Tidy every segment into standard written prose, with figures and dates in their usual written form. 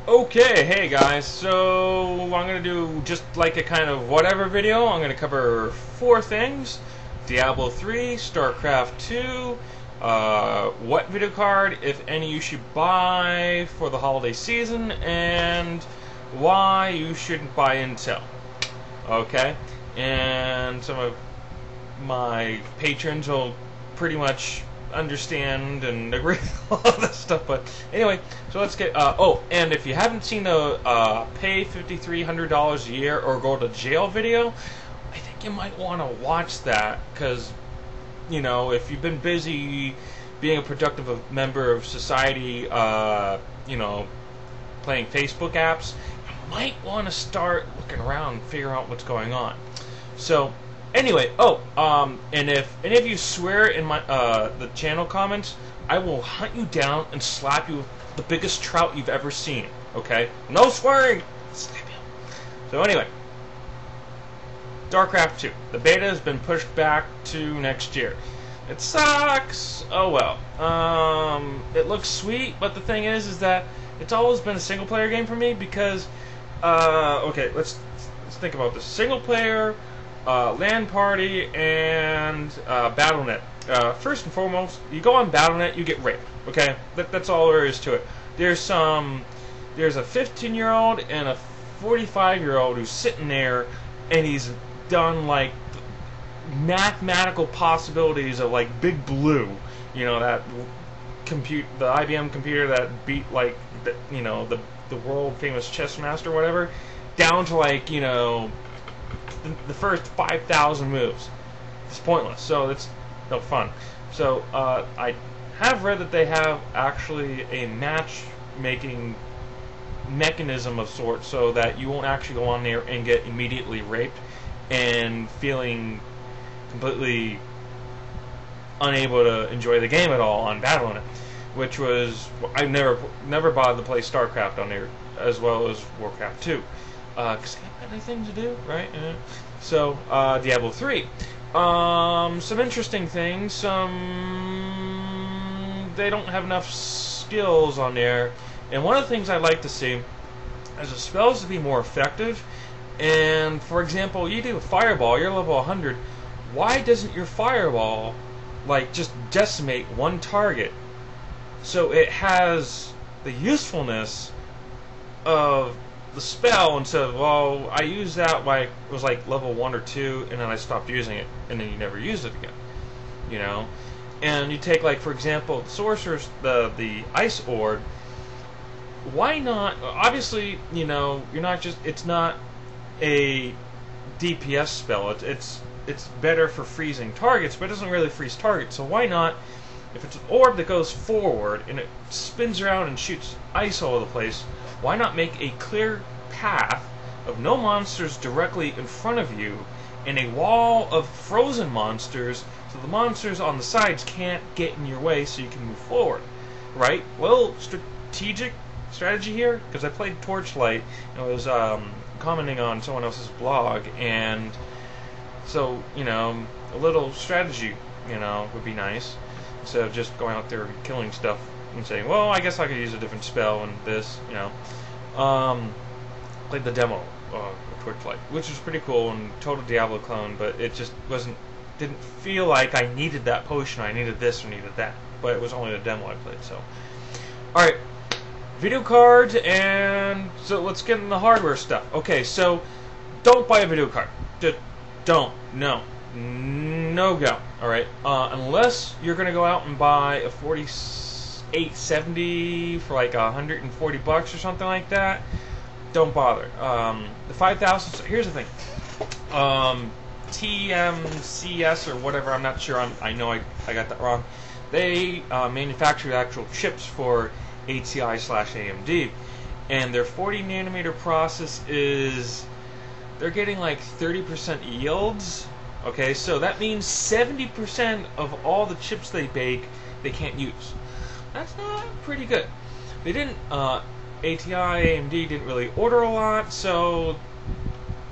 Okay, hey guys, so I'm going to do just like a kind of whatever video. I'm going to cover four things: Diablo 3, Starcraft 2, what video card, if any, you should buy for the holiday season, and why you shouldn't buy Intel. Okay? And some of my patrons will pretty much understand and agree with all of this stuff. But anyway, so let's get. Oh, and if you haven't seen the pay $5,300 a year or go to jail video, I think you might want to watch that because, you know, if you've been busy being a productive member of society, you know, playing Facebook apps, you might want to start looking around and figure out what's going on. So. Anyway, and if any of you swear in my the channel comments, I will hunt you down and slap you with the biggest trout you've ever seen. Okay? No swearing. Slap you. So anyway, StarCraft 2. The beta has been pushed back to next year. It sucks. Oh well. It looks sweet, but the thing is that it's always been a single player game for me because okay, let's think about this. Single player, LAN party, and Battle.net. First and foremost, you go on Battle.net, you get raped. Okay, that's all there is to it. There's a 15-year-old and a 45-year-old who's sitting there, and he's done like mathematical possibilities of like Big Blue. You know, that the IBM computer that beat like the world famous chess master or whatever, down to like, you know, the first 5,000 moves. It's pointless, so it's no fun. So I have read that they have actually a matchmaking mechanism of sorts, so that you won't actually go on there and get immediately raped and feeling completely unable to enjoy the game at all on Battle.net, which was I never bothered to play StarCraft on there as well as Warcraft 2. Because I have anything to do, right? So, Diablo 3. Some interesting things. They don't have enough skills on there. And one of the things I'd like to see is the spells to be more effective. And, for example, you do a fireball, you're level 100. Why doesn't your fireball, like, just decimate one target? So it has the usefulness of the spell instead of, well, I used that when I was like level 1 or 2 and then I stopped using it and then you never used it again, you know. And you take, like, for example, the sorcerer's the ice orb. Why not? Obviously, you know, you're not just, it's not a DPS spell. It's better for freezing targets, but it doesn't really freeze targets. So why not, if it's an orb that goes forward and it spins around and shoots ice all over the place, why not make a clear path of no monsters directly in front of you and a wall of frozen monsters so the monsters on the sides can't get in your way so you can move forward, right? Well, strategy here, because I played Torchlight and I was commenting on someone else's blog, and so, you know, a little strategy, you know, would be nice instead of just going out there and killing stuff and saying, well, I guess I could use a different spell and this, you know. Played the demo of Torchlight, which was pretty cool and total Diablo clone, but it just didn't feel like I needed that potion, I needed this or needed that. But it was only a demo I played, so. Alright, video cards, and so let's get into the hardware stuff. Okay, so don't buy a video card. Just don't. No go. Alright, unless you're going to go out and buy a 4870 for like $140 or something like that, don't bother. The 5,000. So here's the thing. TMCS or whatever. I'm not sure. I know I got that wrong. They manufacture the actual chips for ATI/AMD, and their 40 nanometer process is they're getting like 30% yields. Okay, so that means 70% of all the chips they bake they can't use. That's not pretty good. They didn't, ATI, AMD didn't really order a lot, so,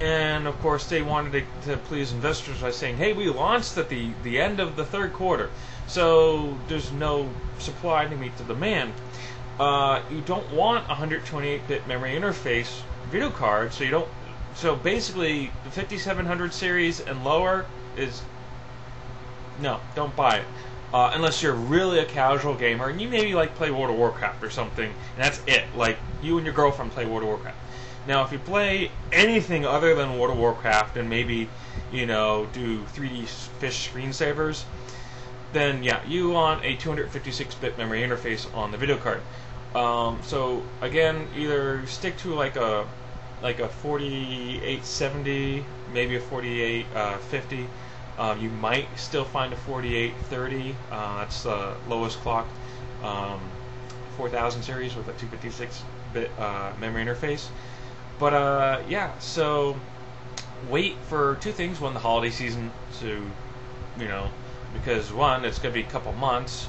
and of course they wanted to please investors by saying, hey, we launched at the end of the third quarter, so there's no supply to meet the demand. You don't want a 128-bit memory interface video card, so you don't. So basically, the 5700 series and lower is no, don't buy it. Unless you're really a casual gamer and you maybe like play World of Warcraft or something, and that's it. Like you and your girlfriend play World of Warcraft. Now, if you play anything other than World of Warcraft and maybe, do 3D fish screensavers, then yeah, you want a 256-bit memory interface on the video card. So again, either stick to like a 4870, maybe a 4850. You might still find a 4830. That's the lowest clock 4000 series with a 256-bit memory interface. But yeah, so wait for two things. One, the holiday season, to because one, it's going to be a couple months.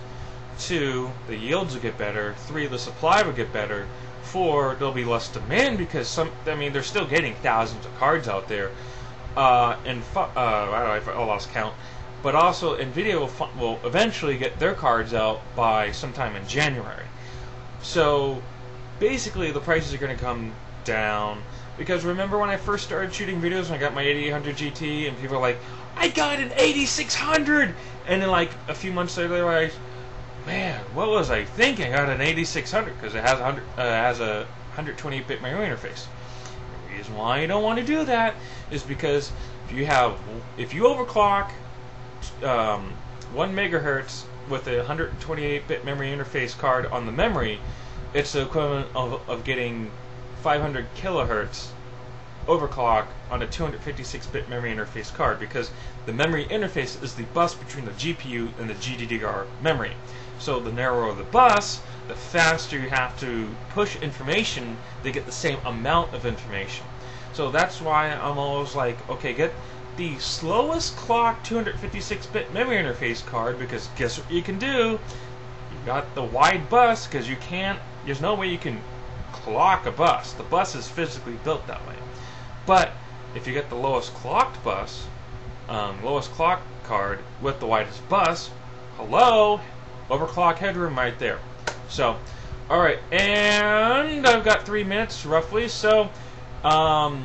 Two, the yields will get better. Three, the supply will get better. Four, there'll be less demand because they're still getting thousands of cards out there. I lost count. But also, Nvidia will eventually get their cards out by sometime in January. So basically, the prices are going to come down. Because remember when I first started shooting videos and I got my 8800 GT and people were like, I got an 8600! And then like a few months later, they're like, man, what was I thinking? I got an 8600 because it has a 128-bit memory interface. The reason why you don't want to do that is because if you overclock 1 megahertz with a 128-bit memory interface card on the memory, it's the equivalent of getting 500 kilohertz overclock on a 256-bit memory interface card, because the memory interface is the bus between the GPU and the GDDR memory. So the narrower the bus, the faster you have to push information to get the same amount of information. So that's why I'm always like, okay, get the slowest clock 256-bit memory interface card, because guess what you can do? You got the wide bus, because there's no way you can clock a bus. The bus is physically built that way. But if you get the lowest clock card with the widest bus, hello, overclock headroom right there. So, all right, and I've got 3 minutes roughly. So, the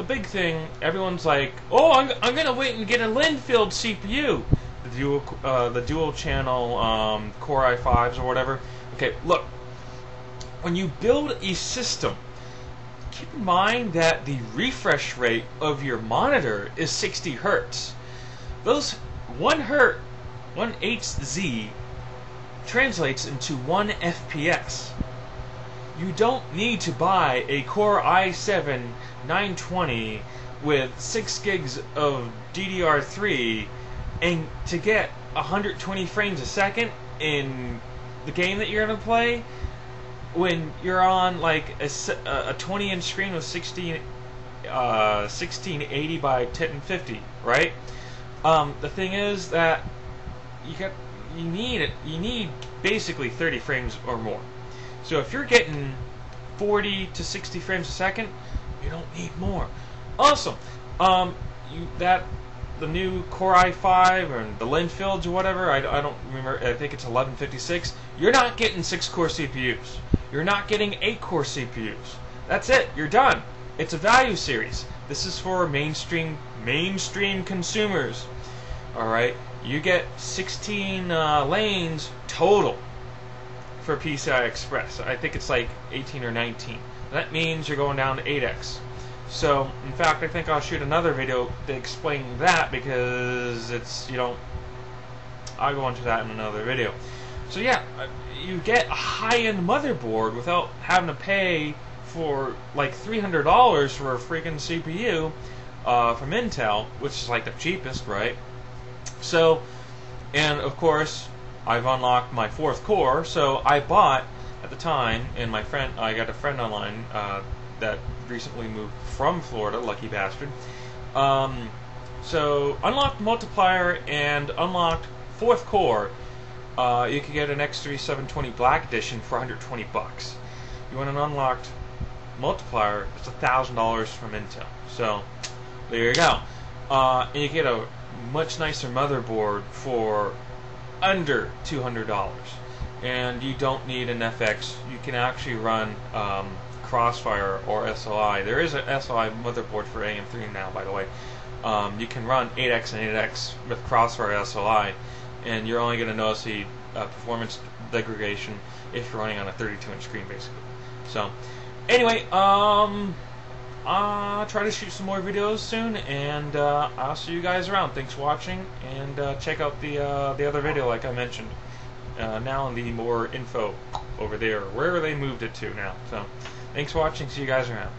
big thing, everyone's like, oh, I'm gonna wait and get a Linfield CPU, the dual channel Core i5s or whatever. Okay, look, when you build a system, keep in mind that the refresh rate of your monitor is 60 hertz. Those 1 Hz translates into 1 FPS. You don't need to buy a Core i7 920 with 6 gigs of DDR3 and to get 120 frames a second in the game that you're going to play, when you're on like a 20-inch screen with 1680 by 1050, right? The thing is that you need basically 30 frames or more. So if you're getting 40 to 60 frames a second, you don't need more. Also, the new Core i5 or the Linfields or whatever, I don't remember, I think it's 1156, you're not getting 6-core CPUs. You're not getting 8-core CPUs. That's it. You're done. It's a value series. This is for mainstream consumers. All right. You get 16 lanes total for PCI Express. I think it's like 18 or 19. That means you're going down to 8x. So, in fact, I think I'll shoot another video to explain that, because I'll go into that in another video. So yeah, you get a high-end motherboard without having to pay for like $300 for a freaking CPU from Intel, which is like the cheapest, right? So, and of course, I've unlocked my 4th core, so I bought at the time, and I got a friend online that recently moved from Florida, lucky bastard. So unlocked multiplier and unlocked 4th core. You could get an X3 720 Black Edition for $120. You want an unlocked multiplier, it's $1,000 from Intel. So there you go. And you get a much nicer motherboard for under $200. and you don't need an FX. You can actually run Crossfire or SLI. There is an SLI motherboard for AM3 now, by the way. You can run 8X and 8X with Crossfire SLI, and you're only going to notice the performance degradation if you're running on a 32-inch screen, basically. So, anyway, I'll try to shoot some more videos soon, and I'll see you guys around. Thanks for watching, and check out the other video, like I mentioned. Now in the more info over there, wherever they moved it to now. So, thanks for watching. See you guys around.